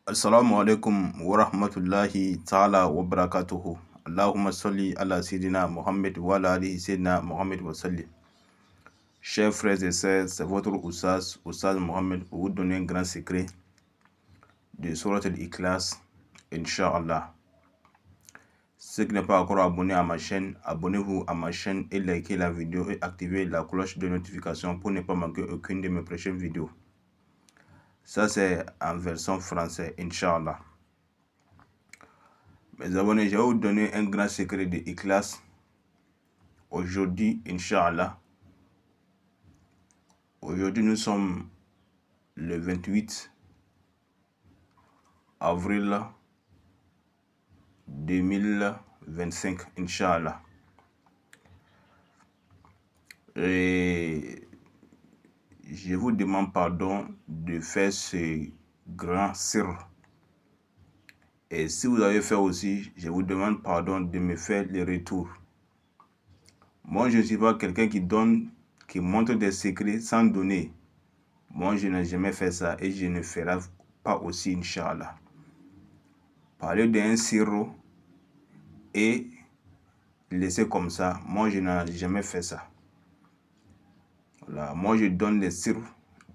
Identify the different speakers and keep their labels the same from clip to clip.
Speaker 1: Assalamu alaikum wa rahmatullahi ta'ala wa barakatuhu. Allahumma salli ala Sayyidina Mohammed wa ala alihi Sayyidina Mohammed wa sallim. Chers frères et sœurs, c'est votre Oussaz Mohammed pour vous donner un grand secret de Surat al-Ikhlas, Inch'Allah. Ceux qui n'ont pas encore abonné à ma chaîne, abonnez-vous à ma chaîne et likez la vidéo et activez la cloche de notification pour ne pas manquer aucune de mes prochaines vidéos. Ça c'est en version française, Inch'Allah. Mes abonnés, je vais vous donner un grand secret de Ikhlas. Aujourd'hui, Inch'Allah. Aujourd'hui, nous sommes le 28 avril 2025, Inch'Allah. Et je vous demande pardon de faire ce grand sir. Et si vous avez fait aussi, je vous demande pardon de me faire le retour. Moi, je ne suis pas quelqu'un qui montre des secrets sans donner. Moi, je n'ai jamais fait ça et je ne ferai pas aussi, Inch'Allah. Parler d'un sirop et laisser comme ça, moi, je n'ai jamais fait ça. Voilà. Moi, je donne les sirops,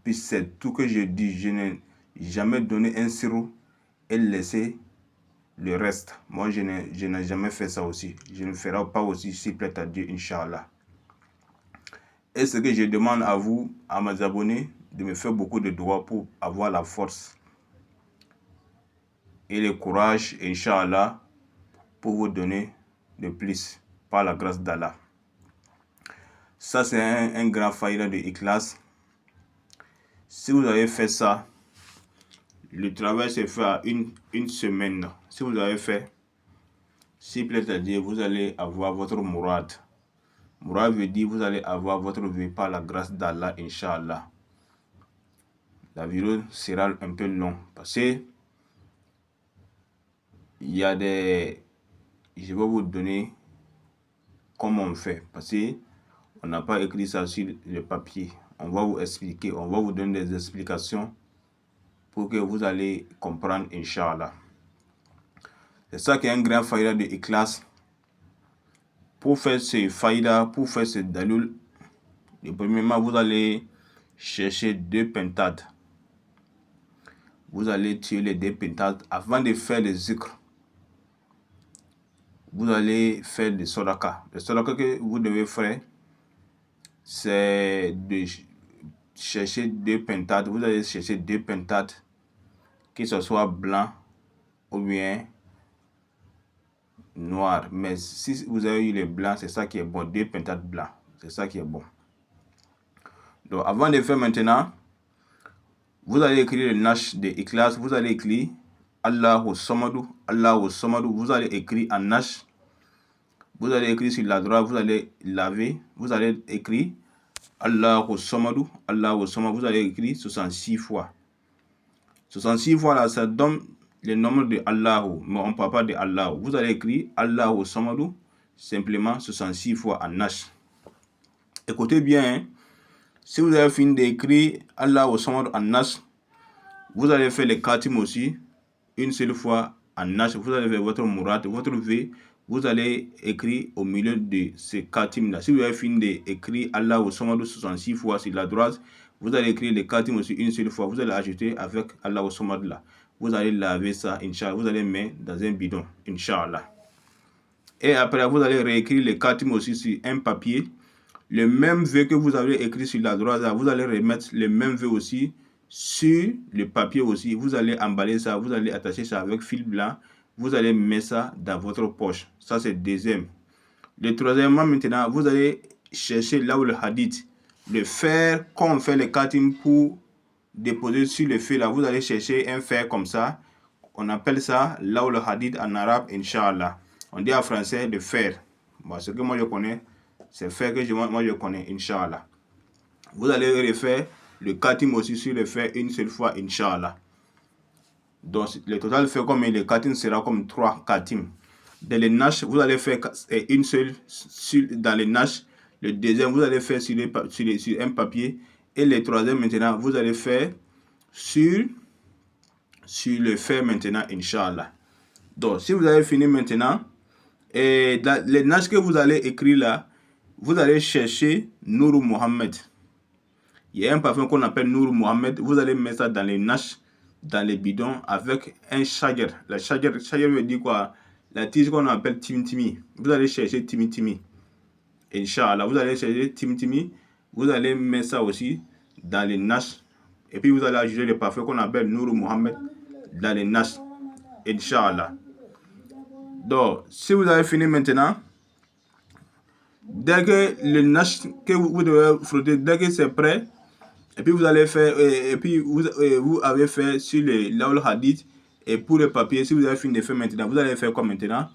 Speaker 1: puis c'est tout que je dis. Je n'ai jamais donné un sirop et laisser le reste. Moi, je n'ai jamais fait ça aussi. Je ne ferai pas aussi, s'il plaît à Dieu, Inch'Allah. Et ce que je demande à vous, à mes abonnés, de me faire beaucoup de doigts pour avoir la force et le courage, Inch'Allah, pour vous donner de plus, par la grâce d'Allah. Ça, c'est un grand faïda de Ikhlas. Si vous avez fait ça, le travail se fait à une semaine. Si vous avez fait, s'il plaît à Dieu, vous allez avoir votre mourad. Mourad veut dire vous allez avoir votre vie par la grâce d'Allah, Inch'Allah. La vidéo sera un peu longue parce que il y a des... Je vais vous donner comment on fait parce que on n'a pas écrit ça sur le papier. On va vous expliquer, on va vous donner des explications pour que vous allez comprendre, Inch'Allah. C'est ça qui est un grand faïda de Ikhlas. Pour faire ce faïda, pour faire ce dalul, premièrement, vous allez chercher 2 pentades. Vous allez tuer les 2 pentades avant de faire le zikr. Vous allez faire des sodaka. Le sodaka que vous devez faire, c'est de chercher 2 pentades. Vous allez chercher 2 pentades, que ce soit blanc ou bien noir. Mais si vous avez eu les blancs, c'est ça qui est bon. 2 pentades blancs, c'est ça qui est bon. Donc avant de faire maintenant, vous allez écrire le nash de Ikhlas. Vous allez écrire Allahu Samadou, Allahu Samadou. Vous allez écrire en nash. Vous allez écrire sur la droite, vous allez laver. Vous allez écrire Allahu Samadou, Allahu Samadou. Vous allez écrire 66 fois. 66 fois là, ça donne le nombre de Allahu, mais on ne parle pas de Allahu. Vous allez écrire Allahu Samadou, simplement 66 fois en nash. Écoutez bien, hein? Si vous avez fini d'écrire Allahu Samadou en nash, vous allez faire les khatim aussi, une seule fois en nash. Vous allez faire votre mourad, votre V. Vous allez écrire au milieu de ce khatim là. Si vous avez fini d'écrire Allahu Samadou 66 fois sur la droite, vous allez écrire les khatim aussi une seule fois. Vous allez ajouter avec Allahu Samadou là. Vous allez laver ça, Inch'Allah. Vous allez mettre dans un bidon, Inch'Allah. Et après, vous allez réécrire les khatim aussi sur un papier. Le même vœu que vous avez écrit sur la droite, là, vous allez remettre le même vœu aussi sur le papier aussi. Vous allez emballer ça, vous allez attacher ça avec fil blanc. Vous allez mettre ça dans votre poche. Ça, c'est le deuxième. Le troisièmement, maintenant, vous allez chercher là où le hadith, le fer, quand on fait les khatim pour déposer sur le feu là, vous allez chercher un fer comme ça. On appelle ça là où le hadith en arabe, Inch'Allah. On dit en français le fer. Bon, ce que moi je connais, c'est le fer que moi je connais, Inch'Allah. Vous allez refaire le khatim aussi sur le fer une seule fois, Inch'Allah. Donc, le total fait comme le khatim sera comme 3 khatim. Dans les nash, vous allez faire une seule dans les nash. Le deuxième, vous allez faire sur un papier. Et le troisième, maintenant, vous allez faire sur sur le fait maintenant, Inch'Allah. Donc, si vous avez fini maintenant, et dans les nash que vous allez écrire là, vous allez chercher Nour Mohammed. Il y a un parfum qu'on appelle Nour Mohammed. Vous allez mettre ça dans les nash, dans les bidons, avec un shager. La shager veut dire quoi? La tige qu'on appelle Timi Timi. Vous allez chercher Timi Timi. Inch'Allah, vous allez chercher Timi Timi. Vous allez mettre ça aussi dans les nash. Et puis vous allez ajouter le parfum qu'on appelle Nour Mohammed dans les nash. Inch'Allah. Donc, si vous avez fini maintenant, dès que le nash que vous devez frotter, dès que c'est prêt, et puis vous allez faire, et puis vous avez fait sur le Laoul Hadith, et pour le papier, si vous avez fini de faire maintenant, vous allez faire comme maintenant.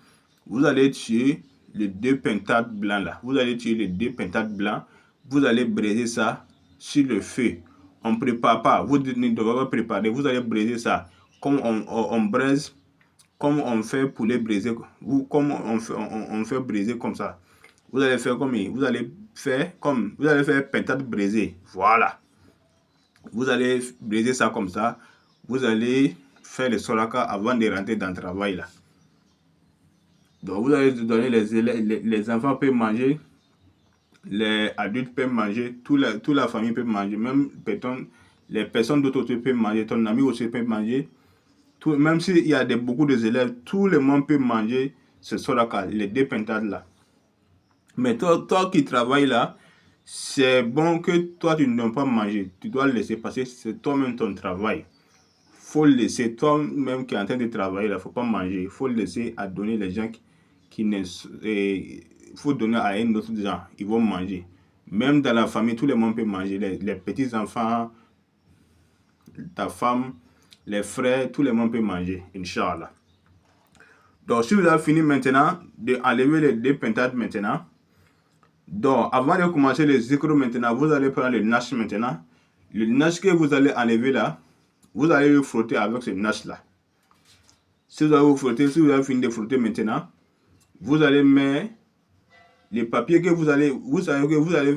Speaker 1: Vous allez tuer les 2 pentates blancs là. Vous allez tuer les 2 pentates blancs. Vous allez briser ça sur le feu. On ne prépare pas. Vous ne devez pas préparer. Vous allez briser ça. Comme on braise, comme on fait poulet briser, ou comme on fait briser comme ça. Vous allez faire comme vous allez faire pentate brisée. Voilà. Vous allez briser ça comme ça. Vous allez faire le solaka avant de rentrer dans le travail là. Donc vous allez donner les enfants peuvent manger, les adultes peuvent manger, toute la famille peut manger, même les personnes d'autres peuvent manger, ton ami aussi peut manger. Même s'il y a beaucoup d'élèves, tout le monde peut manger ce solaka, les 2 pentades là. Mais toi qui travailles là, c'est bon que toi tu ne dois pas manger. Tu dois le laisser passer, c'est toi-même ton travail. Faut le laisser, toi-même qui est en train de travailler là, faut pas manger. Il faut le laisser à donner les gens qui ne... faut donner à un autre gens, ils vont manger. Même dans la famille, tout le monde peut manger. Les petits-enfants, ta femme, les frères, tout le monde peut manger, Inch'Allah. Donc, si vous avez fini maintenant d'enlever les 2 pentades maintenant, donc avant de commencer le zikr maintenant, vous allez prendre le nash maintenant. Le nash que vous allez enlever là, vous allez le frotter avec ce nash là. Si vous avez fini de frotter maintenant, vous allez mettre les papiers que vous allez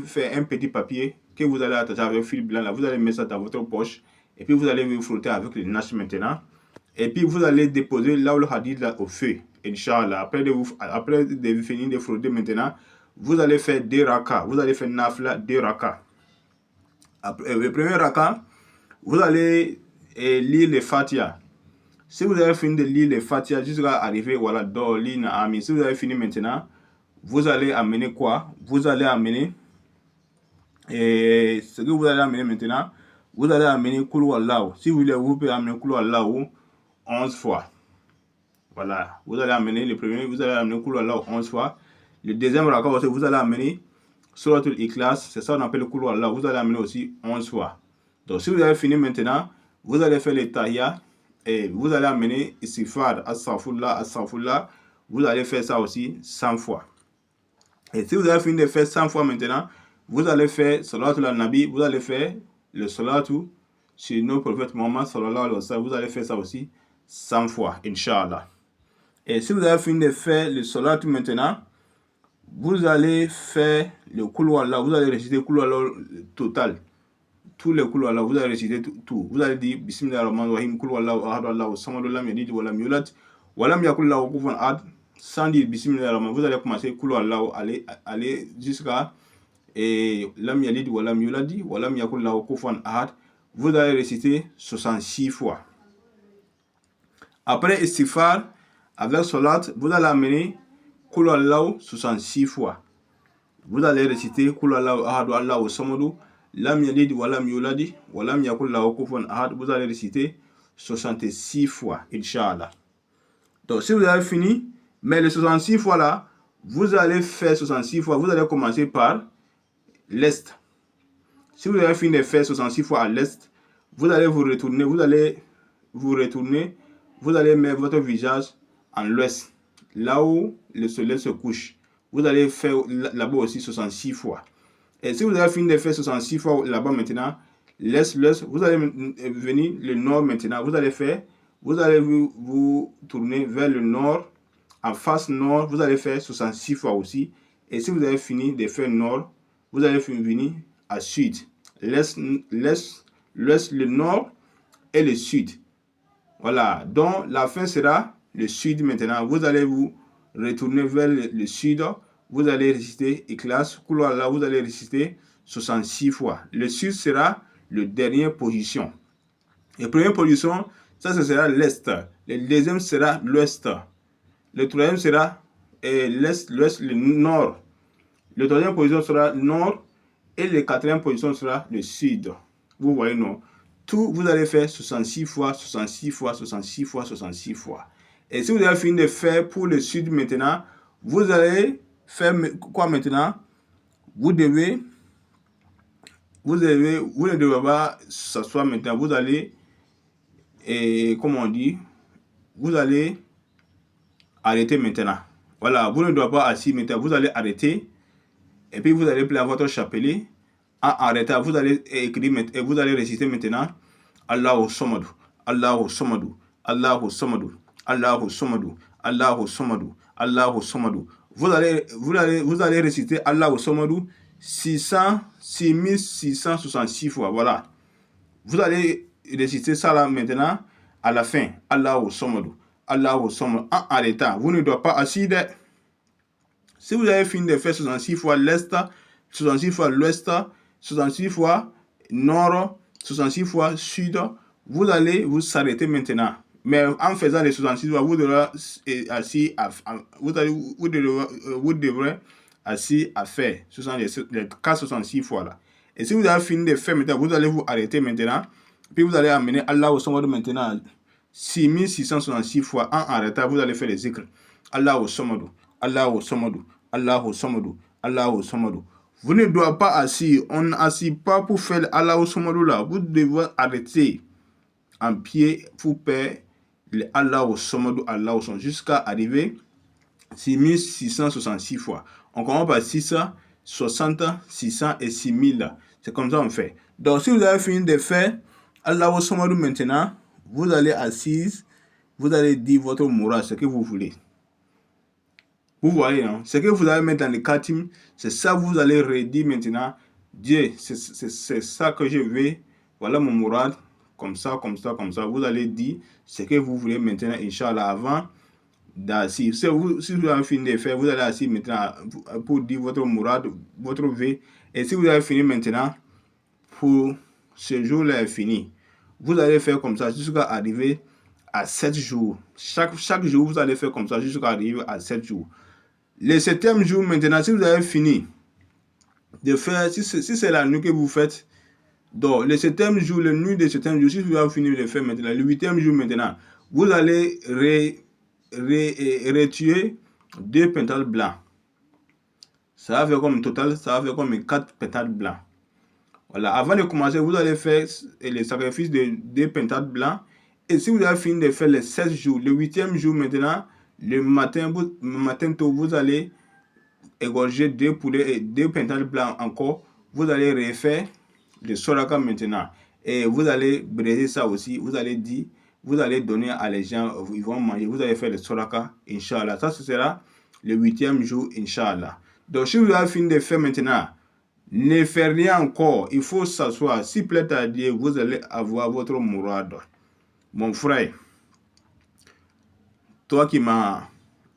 Speaker 1: faire un petit papier que vous allez attacher avec un fil blanc là, vous allez mettre ça dans votre poche et puis vous allez vous frotter avec le nash maintenant et puis vous allez déposer là le hadith là au feu, Inch'Allah. Après de finir de frotter maintenant, vous allez faire 2 rakas, vous allez faire nafla 2 rakas. Après le premier raka, vous allez lire le Fatiha. Si vous avez fini de lire le Fatiha jusqu'à arriver voilà Doli na Ami, si vous avez fini maintenant, vous allez amener quoi? Vous allez amener ce que vous allez amener maintenant, vous allez amener Koulou Allah. Si vous voulez, vous pouvez amener Koulou Allah 11 fois. Voilà, vous allez amener le premier, vous allez amener Koulou Allah 11 fois. Le deuxième raka, vous allez amener Suratul Ikhlas, c'est ça qu'on appelle Koulou Allah, vous allez amener aussi 11 fois. Donc si vous avez fini maintenant, vous allez faire les tahiyya et vous allez amener Istighfar, Astaghfirullah, vous allez faire ça aussi 100 fois. Et si vous avez fini de faire 100 fois maintenant, vous allez faire Salatul Nabi, vous allez faire le Salatu sur nos prophètes Mohammed sallallahu alayhi wa sallam, vous allez faire ça aussi 100 fois, Inch'Allah. Et si vous avez fini de faire le Salatu maintenant, vous allez faire le Koulou Allah, vous allez réciter Koulou Allah total. Tous les Koulou Allah, vous allez réciter tout. Vous allez dire Bismillah ar-Rahman ar-Rahim, Koulou Allah, Ahad Allah, Samad lam yalid wa lam yulad, wa lam yakul lahu kufuwan ahad. Sans dire Bismillah ar-Rahman, vous allez commencer Koulou Allah, aller jusqu'à lam yalid wa lam yulad, wa lam yakul lahu kufuwan ahad. Vous allez réciter 66 fois. Après Istighfar, avec Salat, vous allez amener Koulou Allah 66 fois. Vous allez réciter Koulou Allah, Ahad Allah, Samad lam yalid wa lam yulad wa lam yakul lahu kufuwan ahad. Vous allez réciter 66 fois, Inch'Allah. Donc si vous avez fini, mais les 66 fois là, vous allez faire 66 fois, vous allez commencer par l'est. Si vous avez fini de faire 66 fois à l'est, vous allez vous retourner, vous allez mettre votre visage en l'ouest, là où le soleil se couche. Vous allez faire là-bas aussi 66 fois. Et si vous avez fini de faire 66 fois là-bas maintenant, l'est, vous allez venir le nord maintenant. Vous allez vous tourner vers le nord, en face nord, vous allez faire 66 fois aussi. Et si vous avez fini de faire nord, vous allez venir à sud. L'est, le nord et le sud. Voilà, donc la fin sera le sud maintenant. Vous allez vous retourner vers le sud. Vous allez réciter Ikhlas, couloir là, vous allez réciter 66 fois. Le sud sera la dernière position. La première position, ça ce sera l'est. Le deuxième sera l'ouest. Le troisième sera l'est, l'ouest, le nord. Le troisième position sera nord. Et la quatrième position sera le sud. Vous voyez, non? Tout, vous allez faire 66 fois, 66 fois, 66 fois, 66 fois. Et si vous avez fini de faire pour le sud maintenant, vous allez faire quoi maintenant? Vous ne devez pas s'asseoir maintenant. Vous allez, comment on dit? Vous allez arrêter maintenant. Voilà, vous ne devez pas assis maintenant. Vous allez arrêter. Et puis vous allez placer votre chapelet. En arrêtant, vous allez écrire et vous allez réciter maintenant Allahu Samadu, Allahu Samadu, Allahu Samadu, Allahu Samadu, Allahu Samadu, Allahu Samadu. Vous allez réciter Allahu Samadu 6666 fois. Voilà. Vous allez réciter ça là maintenant à la fin. Allahu Samadu, Allahu Samadu. En arrêtant, vous ne devez pas assis. Si vous avez fini de faire 66 fois l'est, 66 fois l'ouest, 66 fois nord, 66 fois sud, vous allez vous arrêter maintenant. Mais en faisant les 66 fois, vous devrez assis à faire les 66 fois là. Et si vous avez fini de faire maintenant, vous allez vous arrêter maintenant. Puis vous allez amener Allah au Samad maintenant 6666 fois en arrêtant. Vous allez faire les zikr. Allah au Samad, Allah au Samad, Allah au Samad, Allah au Samad. Vous ne devez pas assis. On n'assit pas pour faire Allah au Samad là. Vous devez arrêter en pied pour faire le Allah au Samad, Allah au Samad jusqu'à arriver 6666 fois. On commence par 600, 60, 600 et 6000. C'est comme ça qu'on fait. Donc, si vous avez fini de faire Allah au Samad maintenant, vous allez assise, vous allez dire votre mourad, ce que vous voulez. Vous voyez, hein? Ce que vous allez mettre dans le khatim, c'est ça que vous allez redire maintenant. Dieu, c'est ça que je veux. Voilà mon mourad. Comme ça, comme ça, comme ça. Vous allez dire ce que vous voulez maintenant, Inch'Allah, avant d'assis. Si vous avez fini de faire, vous allez assis maintenant pour dire votre mourad, votre vœu. Et si vous avez fini maintenant, pour ce jour-là est fini. Vous allez faire comme ça jusqu'à arriver à 7 jours. Chaque jour, vous allez faire comme ça jusqu'à arriver à 7 jours. Le 7e jour, maintenant, si vous avez fini de faire, si c'est la nuit que vous faites, donc le 7e jour, la nuit de 7e jour, si vous avez fini de faire maintenant, le 8e jour maintenant, vous allez retirer 2 pétales blancs. Ça va faire comme total, ça va faire comme 4 pétales blancs. Voilà, avant de commencer, vous allez faire le sacrifice de 2 pétales blancs. Et si vous avez fini de faire les 16 jours, le 8e jour maintenant, le matin tôt, vous allez égorger 2 poulets et 2 pétales blancs encore. Vous allez refaire le soraka maintenant. Et vous allez briser ça aussi. Vous allez dire, vous allez donner à les gens, ils vont manger. Vous allez faire le soraka, Inch'Allah. Ça, ce sera le 8e jour, Inch'Allah. Donc, si vous avez fini de faire maintenant, ne faites rien encore. Il faut s'asseoir. S'il plaît à Dieu, vous allez avoir votre mourad. Mon frère, toi qui m'as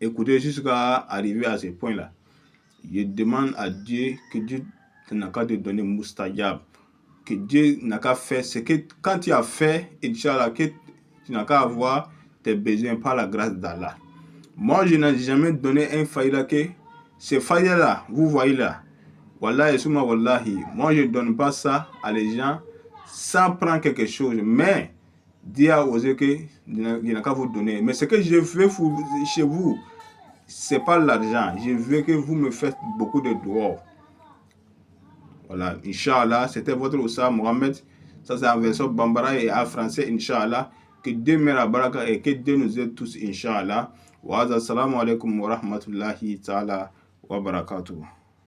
Speaker 1: écouté jusqu'à arriver à ce point-là, je demande à Dieu que Dieu n'a qu'à te donner moustajab. Que Dieu n'a qu'à faire ce que quand tu as fait, Inch'Allah, que tu n'as qu'à avoir tes besoins par la grâce d'Allah. Moi, je n'ai jamais donné un faïda que ce faïda-là, vous voyez là, Wallahi, souma wallahi, moi je ne donne pas ça à les gens sans prendre quelque chose, mais Dieu a osé que je n'ai qu'à vous donner. Mais ce que je veux chez vous, ce n'est pas l'argent. Je veux que vous me faites beaucoup de doigts. Voilà, Inch'Allah, c'était votre Oussa Mohamed. Ça c'est en version Bambara et en français, Inch'Allah. Que Dieu me la baraka et que Dieu nous aide tous, Inch'Allah. Wa assalamu alaikum wa rahmatullahi ta'ala wa barakatuh.